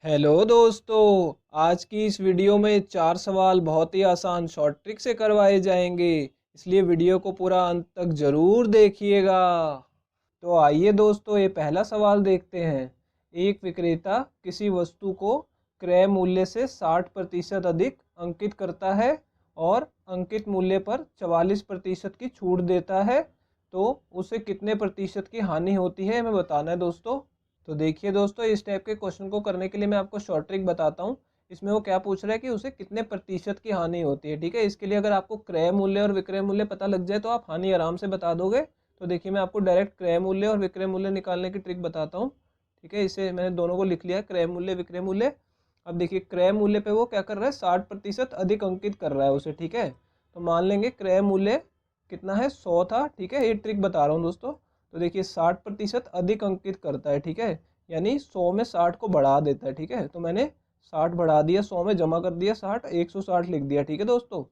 Hello दोस्तों, आज की इस वीडियो में 4 सवाल बहुत ही आसान शॉर्ट ट्रिक से करवाए जाएंगे, इसलिए वीडियो को पूरा अंत तक जरूर देखिएगा। तो आइए दोस्तों, ये पहला सवाल देखते हैं। एक विक्रेता किसी वस्तु को क्रय मूल्य से 60% अधिक अंकित करता है और अंकित मूल्य पर 44% की छूट देता है, तो उसे कितने प्रतिशत की हानि होती है हमें बताना है दोस्तों। तो देखिए दोस्तों, इस टाइप के क्वेश्चन को करने के लिए मैं आपको शॉर्ट ट्रिक बताता हूँ। इसमें वो क्या पूछ रहा है कि उसे कितने प्रतिशत की हानि होती है। ठीक है, इसके लिए अगर आपको क्रय मूल्य और विक्रय मूल्य पता लग जाए तो आप हानि आराम से बता दोगे। तो देखिए, मैं आपको डायरेक्ट क्रय मूल्य और विक्रय मूल्य निकालने की ट्रिक बताता हूँ। ठीक है, इसे मैंने दोनों को लिख लिया है, क्रय मूल्य विक्रय मूल्य। अब देखिए, क्रय मूल्य पे वो क्या कर रहा है, 60% अधिक अंकित कर रहा है उसे। ठीक है, तो मान लेंगे क्रय मूल्य कितना है, 100 था। ठीक है, ये ट्रिक बता रहा हूँ दोस्तों। तो देखिए, 60% अधिक अंकित करता है। ठीक है, यानी 100 में 60 को बढ़ा देता है। ठीक है, तो मैंने 60 बढ़ा दिया, 100 में जमा कर दिया 60, 160 लिख दिया। ठीक है दोस्तों,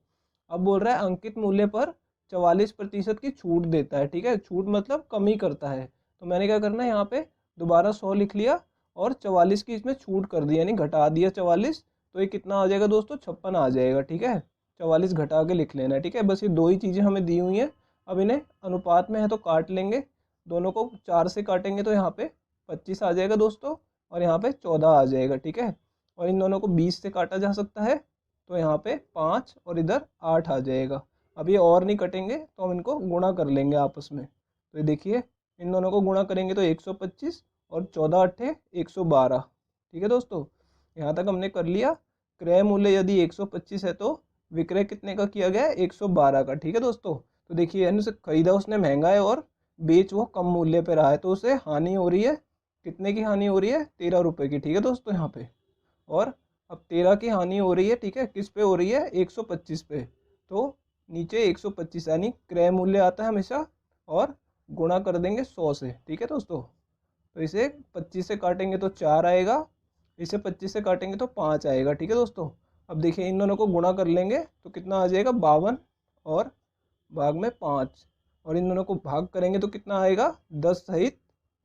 अब बोल रहा है अंकित मूल्य पर 44% की छूट देता है। ठीक है, छूट मतलब कमी करता है। तो मैंने क्या करना है, यहाँ पे दोबारा 100 लिख लिया और 44 की इसमें छूट कर दी, यानी घटा दिया 44। तो ये कितना आ जाएगा दोस्तों, 56 आ जाएगा। ठीक है, 44 घटा के लिख लेना है। ठीक है, बस ये दो ही चीज़ें हमें दी हुई हैं। अब इन्हें अनुपात में है तो काट लेंगे, दोनों को 4 से काटेंगे तो यहाँ पे 25 आ जाएगा दोस्तों, और यहाँ पे 14 आ जाएगा। ठीक है, और इन दोनों को 20 से काटा जा सकता है, तो यहाँ पे 5 और इधर 8 आ जाएगा। अब ये और नहीं कटेंगे तो हम इनको गुणा कर लेंगे आपस में। तो ये देखिए, इन दोनों को गुणा करेंगे तो 125 और 14 अट्ठे 112। ठीक है दोस्तों, यहाँ तक हमने कर लिया। क्रय मूल्य यदि 125 है तो विक्रय कितने का किया गया है, 112 का। ठीक है दोस्तों, तो देखिए, यानी उसे खरीदा उसने महंगा है और बेच वो कम मूल्य पे रहा है, तो उसे हानि हो रही है। कितने की हानि हो रही है, 13 रुपये की। ठीक है दोस्तों, यहाँ पे और अब 13 की हानि हो रही है। ठीक है, किस पे हो रही है, 125 पे। तो नीचे 125 यानी क्रय मूल्य आता है हमेशा, और गुणा कर देंगे 100 से। ठीक है दोस्तों, तो इसे 25 से काटेंगे तो 4 आएगा, इसे 25 से काटेंगे तो 5 आएगा। ठीक है दोस्तों, अब देखिए, इन दोनों को गुणा कर लेंगे तो कितना आ जाएगा, 52 और भाग में 5, और इन दोनों को भाग करेंगे तो कितना आएगा, 10 सहित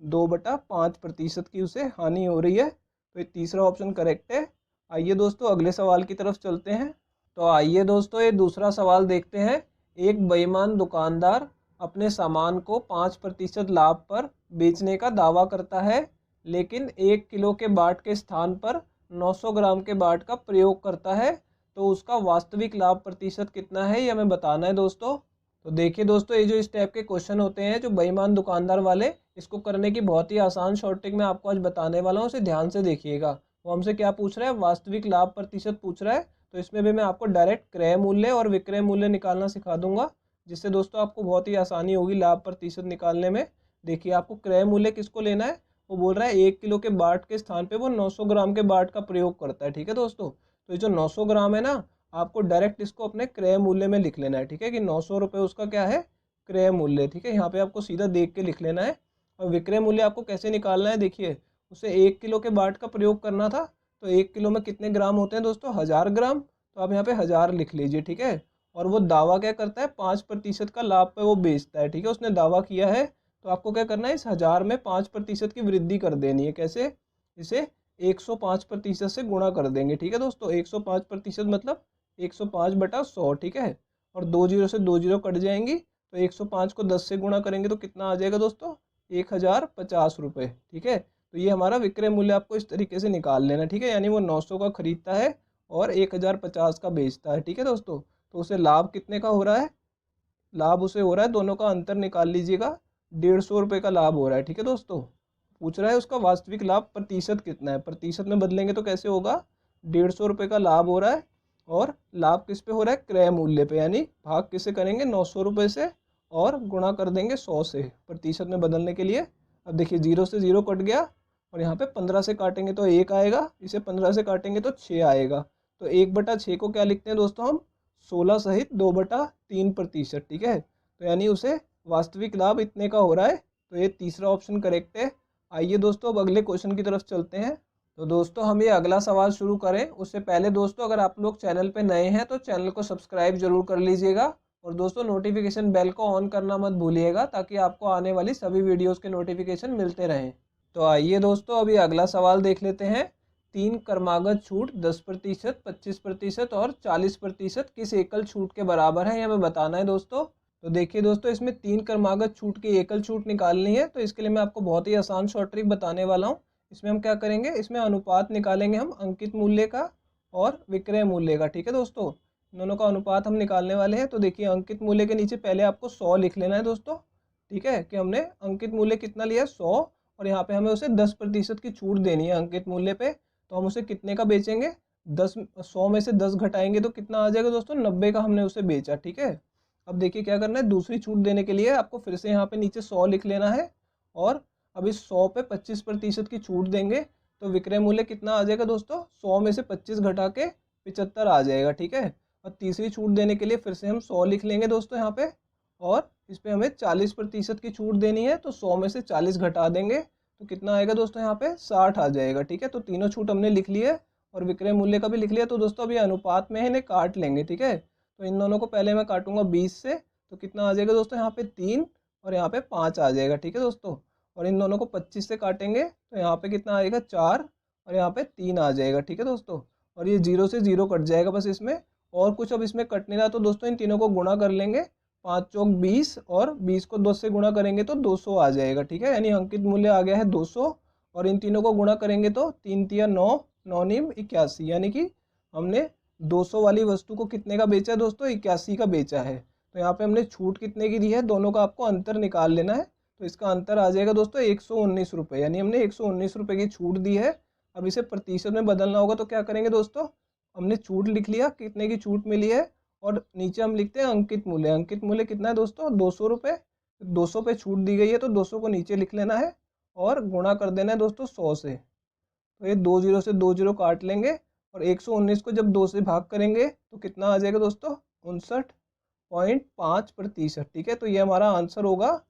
2/5% की उसे हानि हो रही है। तो ये तीसरा ऑप्शन करेक्ट है। आइए दोस्तों, अगले सवाल की तरफ चलते हैं। तो आइए दोस्तों, ये दूसरा सवाल देखते हैं। एक बेईमान दुकानदार अपने सामान को 5% लाभ पर बेचने का दावा करता है, लेकिन 1 किलो के बाट के स्थान पर 900 ग्राम के बाट का प्रयोग करता है, तो उसका वास्तविक लाभ प्रतिशत कितना है, ये हमें बताना है दोस्तों। तो देखिए दोस्तों, ये जो इस टाइप के क्वेश्चन होते हैं, जो बेईमान दुकानदार वाले, इसको करने की बहुत ही आसान शॉर्ट ट्रिक मैं आपको आज बताने वाला हूँ, उसे ध्यान से देखिएगा। वो हमसे क्या पूछ रहा है, वास्तविक लाभ प्रतिशत पूछ रहा है। तो इसमें भी मैं आपको डायरेक्ट क्रय मूल्य और विक्रय मूल्य निकालना सिखा दूंगा, जिससे दोस्तों आपको बहुत ही आसानी होगी लाभ प्रतिशत निकालने में। देखिए, आपको क्रय मूल्य किसको लेना है, वो बोल रहा है 1 किलो के बाट के स्थान पे वो 900 ग्राम के बाट का प्रयोग करता है। ठीक है दोस्तों, तो ये जो 900 ग्राम है ना, आपको डायरेक्ट इसको अपने क्रय मूल्य में लिख लेना है। ठीक है, कि 900 रुपये उसका क्या है, क्रय मूल्य। ठीक है, यहाँ पे आपको सीधा देख के लिख लेना है। और विक्रय मूल्य आपको कैसे निकालना है, देखिए, उसे 1 किलो के बाट का प्रयोग करना था, तो 1 किलो में कितने ग्राम होते हैं दोस्तों, 1000 ग्राम। तो आप यहाँ पे 1000 लिख लीजिए। ठीक है, और वो दावा क्या करता है, 5% का लाभ पे वो बेचता है। ठीक है, उसने दावा किया है, तो आपको क्या करना है, इस 1000 में 5% की वृद्धि कर देनी है। कैसे, इसे 105% से गुणा कर देंगे। ठीक है दोस्तों, 105% मतलब 105/100। ठीक है, और 2 जीरो से 2 जीरो कट जाएंगी, तो 105 को 10 से गुणा करेंगे तो कितना आ जाएगा दोस्तों, 1050 रुपये। ठीक है, तो ये हमारा विक्रय मूल्य आपको इस तरीके से निकाल लेना। ठीक है, यानी वो 900 का खरीदता है और 1050 का बेचता है। ठीक है दोस्तों, तो उसे लाभ कितने का हो रहा है, लाभ उसे हो रहा है, दोनों का अंतर निकाल लीजिएगा, 150 रुपये का लाभ हो रहा है। ठीक है दोस्तों, पूछ रहा है उसका वास्तविक लाभ प्रतिशत कितना है, प्रतिशत में बदलेंगे तो कैसे होगा, 150 रुपये का लाभ हो रहा है, और लाभ किस पे हो रहा है, क्रय मूल्य पे, यानी भाग किससे करेंगे, 900 रुपये से, और गुणा कर देंगे 100 से प्रतिशत में बदलने के लिए। अब देखिए, 0 से 0 कट गया, और यहाँ पे 15 से काटेंगे तो 1 आएगा, इसे 15 से काटेंगे तो 6 आएगा। तो 1/6 को क्या लिखते हैं दोस्तों हम, 16 सहित 2/3%। ठीक है, तो यानी उसे वास्तविक लाभ इतने का हो रहा है। तो ये तीसरा ऑप्शन करेक्ट है। आइए दोस्तों, अब अगले क्वेश्चन की तरफ चलते हैं। तो दोस्तों, हम ये अगला सवाल शुरू करें उससे पहले दोस्तों, अगर आप लोग चैनल पे नए हैं तो चैनल को सब्सक्राइब जरूर कर लीजिएगा, और दोस्तों नोटिफिकेशन बेल को ऑन करना मत भूलिएगा, ताकि आपको आने वाली सभी वीडियोस के नोटिफिकेशन मिलते रहें। तो आइए दोस्तों, अभी अगला सवाल देख लेते हैं। तीन क्रमागत छूट 10%, 25% और 40% किस एकल छूट के बराबर है, ये हमें बताना है दोस्तों। तो देखिए दोस्तों, इसमें तीन क्रमागत छूट की एकल छूट निकालनी है, तो इसके लिए मैं आपको बहुत ही आसान शॉर्ट ट्रिक बताने वाला हूँ। इसमें हम क्या करेंगे, इसमें अनुपात निकालेंगे हम अंकित मूल्य का और विक्रय मूल्य का। ठीक है दोस्तों, दोनों का अनुपात हम निकालने वाले हैं। तो देखिए, अंकित मूल्य के नीचे पहले आपको 100 लिख लेना है दोस्तों। ठीक है, कि हमने अंकित मूल्य कितना लिया, 100, और यहाँ पे हमें उसे 10% की छूट देनी है अंकित मूल्य पे। तो हम उसे कितने का बेचेंगे, 100 में से 10 घटाएंगे तो कितना आ जाएगा दोस्तों, 90 का हमने उसे बेचा। ठीक है, अब देखिए क्या करना है, दूसरी छूट देने के लिए आपको फिर से यहाँ पे नीचे 100 लिख लेना है, और अब इस 100 पे 25% की छूट देंगे तो विक्रय मूल्य कितना आ जाएगा दोस्तों, 100 में से 25 घटा के 75 आ जाएगा। ठीक है, और तीसरी छूट देने के लिए फिर से हम 100 लिख लेंगे दोस्तों यहाँ पे, और इस पर हमें 40% की छूट देनी है, तो 100 में से 40 घटा देंगे तो कितना आएगा दोस्तों, यहाँ पे 60 आ जाएगा। ठीक है, तो तीनों छूट हमने लिख ली है और विक्रय मूल्य का भी लिख लिया। तो दोस्तों अभी अनुपात में है, इन्हें काट लेंगे। ठीक है, तो इन दोनों को पहले मैं काटूंगा 20 से, तो कितना आ जाएगा दोस्तों, यहाँ पे 3 और यहाँ पे 5 आ जाएगा। ठीक है दोस्तों, और इन दोनों को 25 से काटेंगे तो यहाँ पे कितना आएगा, 4 और यहाँ पे 3 आ जाएगा। ठीक है दोस्तों, और ये 0 से 0 कट जाएगा बस इसमें, और कुछ अब इसमें कट नहीं रहा। तो दोस्तों इन तीनों को गुणा कर लेंगे, 5 चौक 20 और 20 को 2 से गुणा करेंगे तो 200 आ जाएगा। ठीक है, यानी अंकित मूल्य आ गया है 200, और इन तीनों को गुणा करेंगे तो 3 तिया 9, 9 नीम 81, यानी कि हमने 200 वाली वस्तु को कितने का बेचा है दोस्तों, 81 का बेचा है। तो यहाँ पे हमने छूट कितने की दी है, दोनों का आपको अंतर निकाल लेना है। तो इसका अंतर आ जाएगा दोस्तों 119 रुपये, यानी हमने 119 रुपये की छूट दी है। अब इसे प्रतिशत में बदलना होगा, तो क्या करेंगे दोस्तों, हमने छूट लिख लिया, कितने की छूट मिली है, और नीचे हम लिखते हैं अंकित मूल्य। अंकित मूल्य कितना है दोस्तों, 200 रुपये। 200 पे छूट दी गई है तो 200 को नीचे लिख लेना है और गुणा कर देना है दोस्तों 100 से। तो ये 2 0 से 2 0 काट लेंगे, और 119 को जब 2 से भाग करेंगे तो कितना आ जाएगा दोस्तों, 59.5%। ठीक है, तो ये हमारा आंसर होगा,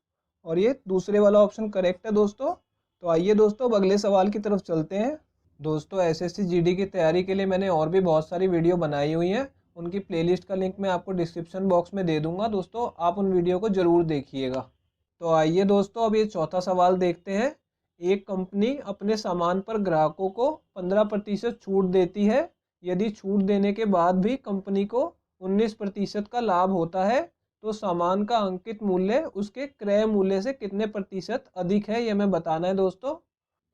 और ये दूसरे वाला ऑप्शन करेक्ट है दोस्तों। तो आइए दोस्तों अब अगले सवाल की तरफ चलते हैं। दोस्तों एसएससी जीडी की तैयारी के लिए मैंने और भी बहुत सारी वीडियो बनाई हुई हैं, उनकी प्लेलिस्ट का लिंक मैं आपको डिस्क्रिप्शन बॉक्स में दे दूंगा दोस्तों, आप उन वीडियो को ज़रूर देखिएगा। तो आइए दोस्तों अब ये चौथा सवाल देखते हैं। एक कंपनी अपने सामान पर ग्राहकों को 15% छूट देती है। यदि छूट देने के बाद भी कंपनी को 19% का लाभ होता है, तो सामान का अंकित मूल्य उसके क्रय मूल्य से कितने प्रतिशत अधिक है, यह हमें बताना है दोस्तों।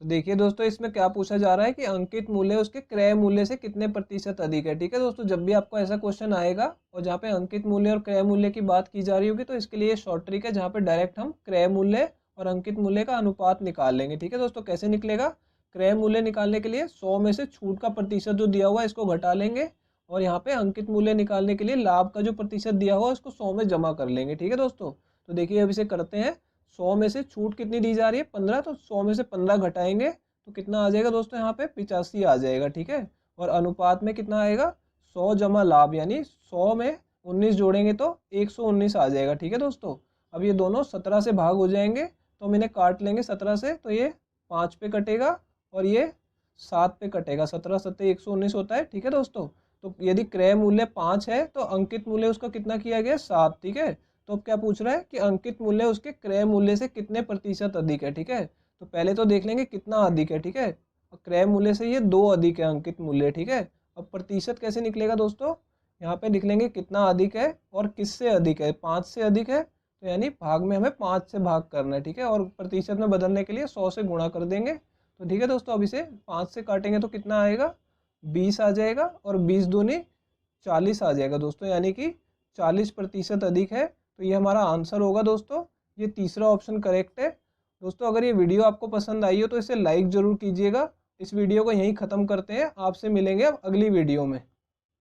तो देखिए दोस्तों, इसमें क्या पूछा जा रहा है कि अंकित मूल्य उसके क्रय मूल्य से कितने प्रतिशत अधिक है। ठीक है दोस्तों, जब भी आपको ऐसा क्वेश्चन आएगा और जहाँ पे अंकित मूल्य और क्रय मूल्य की बात की जा रही होगी, तो इसके लिए शॉर्ट ट्रिक है जहाँ पे डायरेक्ट हम क्रय मूल्य और अंकित मूल्य का अनुपात निकाल लेंगे। ठीक है दोस्तों, कैसे निकलेगा, क्रय मूल्य निकालने के लिए 100 में से छूट का प्रतिशत जो दिया हुआ है इसको घटा लेंगे, और यहाँ पे अंकित मूल्य निकालने के लिए लाभ का जो प्रतिशत दिया हुआ है उसको 100 में जमा कर लेंगे। ठीक है दोस्तों, तो देखिए अब इसे करते हैं। 100 में से छूट कितनी दी जा रही है, 15, तो 100 में से 15 घटाएंगे तो कितना आ जाएगा दोस्तों, यहाँ पे 85 आ जाएगा। ठीक है, और अनुपात में कितना आएगा, 100 जमा लाभ, यानी 100 में 19 जोड़ेंगे तो 119 आ जाएगा। ठीक है दोस्तों, अब ये दोनों 17 से भाग हो जाएंगे, तो हम इन्हें काट लेंगे 17 से, तो ये 5 पे कटेगा और ये 7 पे कटेगा, 17 7 119 होता है। ठीक है दोस्तों, तो यदि क्रय मूल्य 5 है तो अंकित मूल्य उसका कितना किया गया, 7। ठीक है, तो अब क्या पूछ रहा है कि अंकित मूल्य उसके क्रय मूल्य से कितने प्रतिशत अधिक है। ठीक है, तो पहले तो देख लेंगे कितना अधिक है। ठीक है, क्रय मूल्य से ये 2 अधिक है अंकित मूल्य। ठीक है, अब प्रतिशत कैसे निकलेगा दोस्तों, यहाँ पे लिख लेंगे कितना अधिक है और किससे अधिक है, 5 से अधिक है, तो यानी भाग में हमें 5 से भाग करना है। ठीक है, और प्रतिशत में बदलने के लिए 100 से गुणा कर देंगे। तो ठीक है दोस्तों, अब इसे 5 से काटेंगे तो कितना आएगा, 20 आ जाएगा, और 20 दूनी 40 आ जाएगा दोस्तों, यानी कि 40% अधिक है। तो ये हमारा आंसर होगा दोस्तों, ये तीसरा ऑप्शन करेक्ट है। दोस्तों अगर ये वीडियो आपको पसंद आई हो तो इसे लाइक ज़रूर कीजिएगा। इस वीडियो को यहीं ख़त्म करते हैं, आपसे मिलेंगे अब अगली वीडियो में।